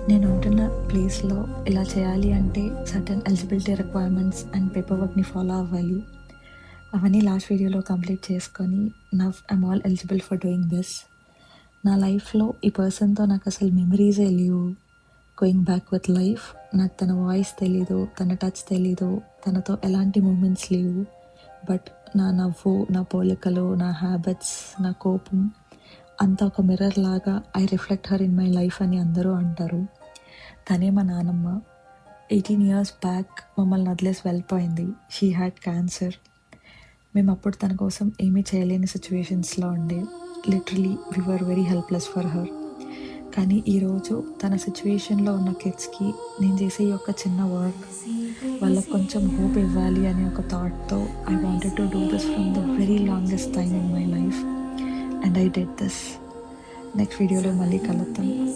నేను ఉంటున్న ప్లేస్లో ఇలా చేయాలి అంటే certain eligibility requirements and paper వర్క్ని ఫాలో అవ్వాలి. అవన్నీ లాస్ట్ వీడియోలో కంప్లీట్ చేసుకొని now I'm all eligible for doing this. నా లైఫ్లో ఈ పర్సన్తో నాకు అసలు మెమరీసే లేవు. గోయింగ్ బ్యాక్ విత్ లైఫ్, నాకు తన వాయిస్ తెలీదు, తన టచ్ తెలీదు, తనతో ఎలాంటి మూమెంట్స్ లేవు. బట్ నా నవ్వు, నా పోలికలు, నా హ్యాబిట్స్, నా కోపం అంతా ఒక మిర్రర్ లాగా I reflect her in my life అని అందరూ అంటారు. తనే మా నానమ్మ. 18 years బ్యాక్ మమ్మల్ని వదిలేసి వెళ్ళిపోయింది. She had cancer. మేము అప్పుడు తన కోసం ఏమీ చేయలేని సిచ్యువేషన్స్లో ఉండే. Literally we were very helpless for her. కానీ ఈరోజు తన సిచ్యువేషన్లో ఉన్న కిడ్స్కి నేను చేసే ఈ ఒక చిన్న వర్క్ వాళ్ళకు కొంచెం హోప్ ఇవ్వాలి అనే ఒక థాట్తో I wanted to do this from the very longest time in my life and I did this. Next వీడియోలో మళ్ళీ కలుద్దాం.